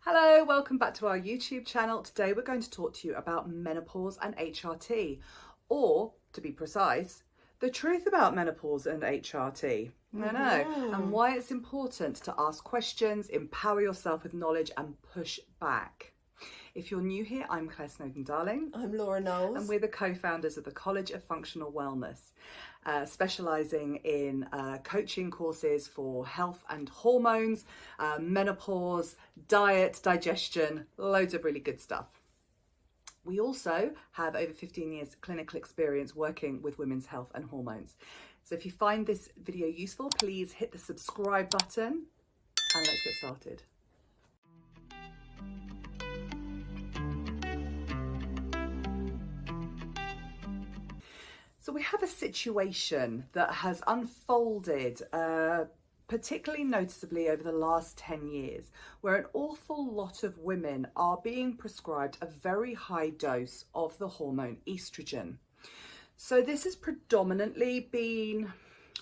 Hello, welcome back to our YouTube channel. Today we're going to talk to you about menopause and HRT, or to be precise, the truth about menopause and HRT. I know, and why it's important to ask questions, empower yourself with knowledge and push back. If you're new here, I'm Claire Snowden-Darling. I'm Laura Knowles. And we're the co-founders of the College of Functional Wellness, specialising in coaching courses for health and hormones, menopause, diet, digestion, loads of really good stuff. We also have over 15 years clinical experience working with women's health and hormones. So if you find this video useful, please hit the subscribe button and let's get started. So we have a situation that has unfolded particularly noticeably over the last 10 years, where an awful lot of women are being prescribed a very high dose of the hormone estrogen. So this has predominantly been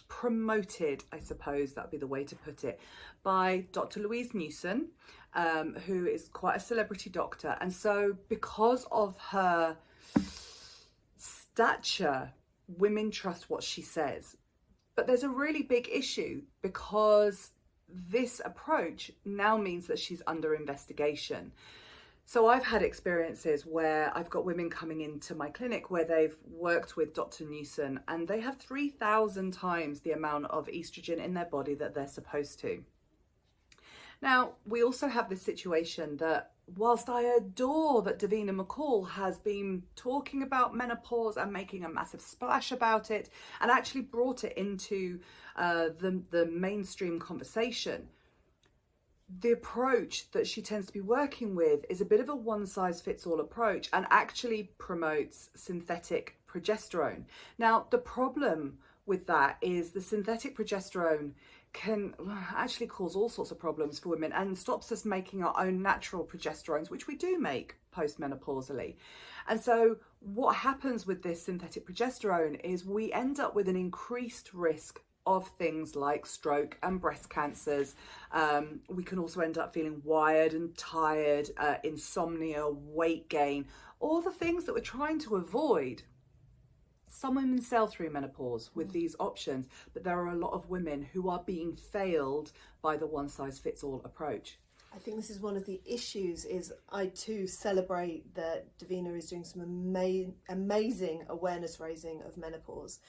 promoted, I suppose that would be the way to put it, by Dr. Louise Newson, who is quite a celebrity doctor. And so because of her stature, women trust what she says. But there's a really big issue because this approach now means that she's under investigation. So I've had experiences where I've got women coming into my clinic where they've worked with Dr. Newson and they have 3,000 times the amount of estrogen in their body that they're supposed to. Now, we also have this situation that whilst I adore that Davina McCall has been talking about menopause and making a massive splash about it and actually brought it into the mainstream conversation, the approach that she tends to be working with is a bit of a one-size-fits-all approach and actually promotes synthetic progesterone. Now, the problem with that is the synthetic progesterone can actually cause all sorts of problems for women and stops us making our own natural progesterones, which we do make postmenopausally. And so what happens with this synthetic progesterone is we end up with an increased risk of things like stroke and breast cancers. We can also end up feeling wired and tired, insomnia, weight gain, all the things that we're trying to avoid. Some women sail through menopause with these options, but there are a lot of women who are being failed by the one-size-fits-all approach. I think this is one of the issues. Is I too celebrate that Davina is doing some amazing awareness raising of menopause,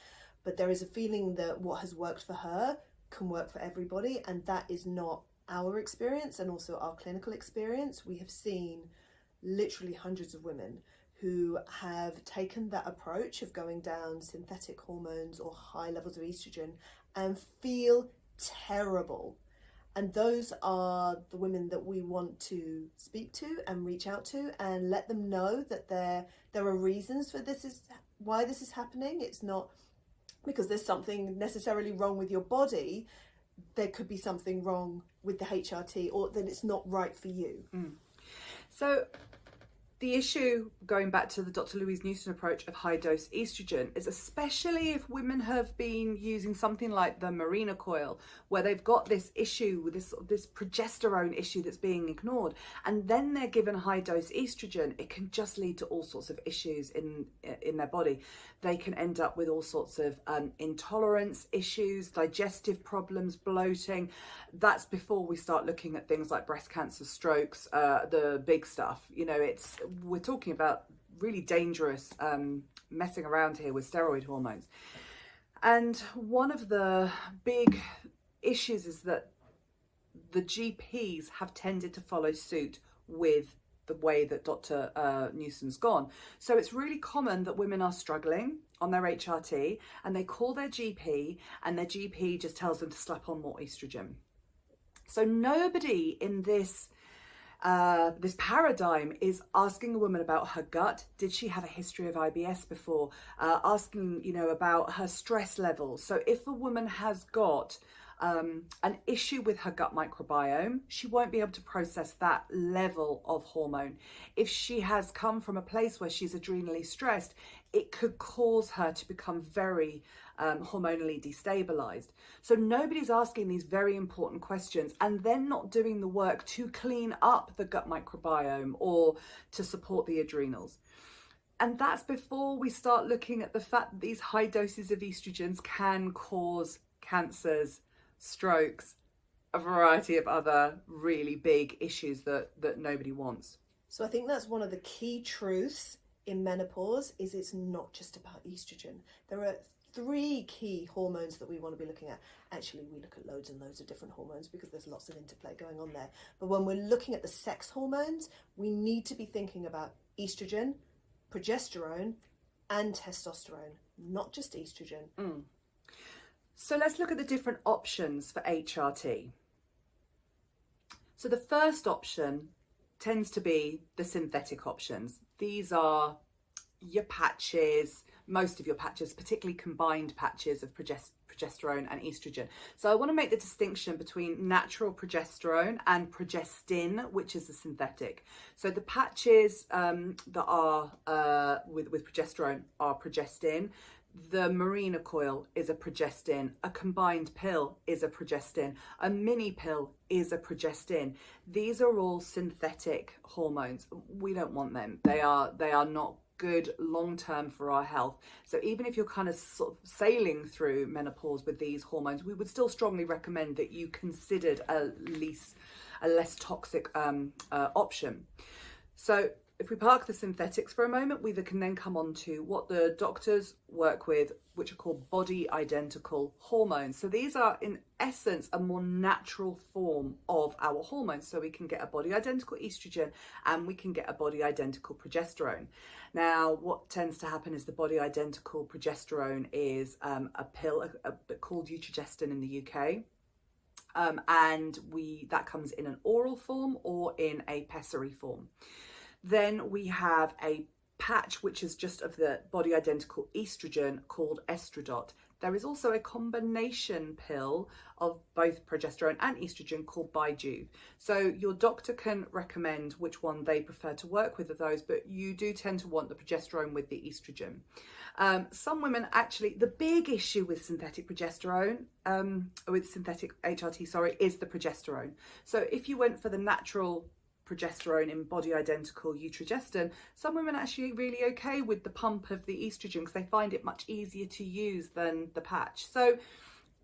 but there is a feeling that what has worked for her can work for everybody, and that is not our experience and also our clinical experience. We have seen literally hundreds of women who have taken that approach of going down synthetic hormones or high levels of estrogen and feel terrible. And those are the women that we want to speak to and reach out to and let them know that there are reasons for why this is happening. It's not because there's something necessarily wrong with your body. There could be something wrong with the HRT, or that it's not right for you. So the issue, going back to the Dr. Louise Newson approach of high dose estrogen, is especially if women have been using something like the Mirena coil, where they've got this issue with this progesterone issue that's being ignored, and then they're given high dose estrogen, it can just lead to all sorts of issues in their body. They can end up with all sorts of intolerance issues, digestive problems, bloating. That's before we start looking at things like breast cancer, strokes, the big stuff. You know, we're talking about really dangerous messing around here with steroid hormones. And one of the big issues is that the GPs have tended to follow suit with the way that Dr. Newson's gone. So it's really common that women are struggling on their HRT and they call their GP and their GP just tells them to slap on more estrogen. So nobody in this paradigm is asking a woman about her gut. Did she have a history of IBS before? Asking, about her stress levels. So if a woman has got an issue with her gut microbiome, she won't be able to process that level of hormone. If she has come from a place where she's adrenally stressed, it could cause her to become very hormonally destabilized. So nobody's asking these very important questions and then not doing the work to clean up the gut microbiome or to support the adrenals. And that's before we start looking at the fact that these high doses of estrogens can cause cancers, strokes, a variety of other really big issues that nobody wants. So I think that's one of the key truths in menopause, is it's not just about estrogen. There are 3 key hormones that we want to be looking at. Actually, we look at loads and loads of different hormones because there's lots of interplay going on there. But when we're looking at the sex hormones, we need to be thinking about estrogen, progesterone, and testosterone, not just estrogen. So let's look at the different options for HRT. So the first option tends to be the synthetic options. These are your patches, most of your patches, particularly combined patches of progesterone and estrogen. So I want to make the distinction between natural progesterone and progestin, which is a synthetic. So the patches that are with progesterone are progestin. The Mirena coil is a progestin, a combined pill is a progestin, a mini pill is a progestin. These are all synthetic hormones. We don't want them. They are not good long-term for our health. So even if you're kind of sort of sailing through menopause with these hormones, we would still strongly recommend that you considered a less toxic option. So if we park the synthetics for a moment, we can then come on to what the doctors work with, which are called body identical hormones. So these are in essence a more natural form of our hormones. So we can get a body identical estrogen and we can get a body identical progesterone. Now, what tends to happen is the body identical progesterone is a pill called Eutrogestin in the UK. And that comes in an oral form or in a pessary form. Then we have a patch, which is just of the body identical estrogen, called Estradot. There is also a combination pill of both progesterone and estrogen called Bijuve. So your doctor can recommend which one they prefer to work with of those, but you do tend to want the progesterone with the estrogen. Some women actually, the big issue with synthetic progesterone, with synthetic HRT, is the progesterone. So if you went for the natural progesterone in body identical Eutrogestin, some women are actually really okay with the pump of the estrogen because they find it much easier to use than the patch. So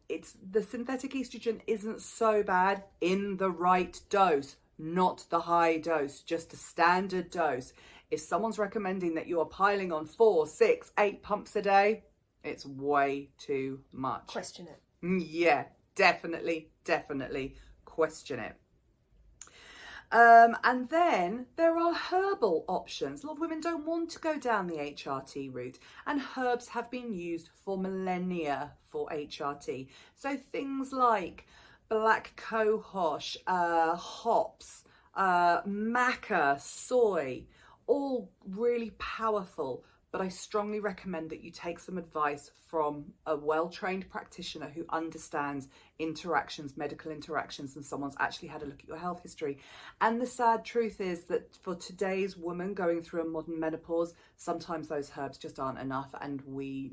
it's the synthetic estrogen isn't so bad in the right dose, not the high dose, just a standard dose. If someone's recommending that you are piling on 4, 6, 8 pumps a day, it's way too much. Question it. Yeah, definitely question it. And then there are herbal options. A lot of women don't want to go down the HRT route, and herbs have been used for millennia for HRT. So things like black cohosh, hops, maca, soy, all really powerful. But I strongly recommend that you take some advice from a well-trained practitioner who understands interactions, medical interactions, and someone's actually had a look at your health history. And the sad truth is that for today's woman going through a modern menopause, sometimes those herbs just aren't enough, and we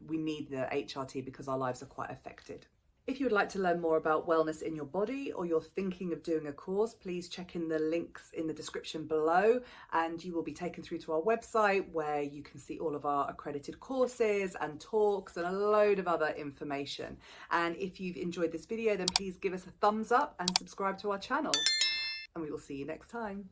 need the HRT because our lives are quite affected. If you would like to learn more about wellness in your body, or you're thinking of doing a course, please check in the links in the description below, and you will be taken through to our website where you can see all of our accredited courses and talks and a load of other information. And if you've enjoyed this video, then please give us a thumbs up and subscribe to our channel, and we will see you next time.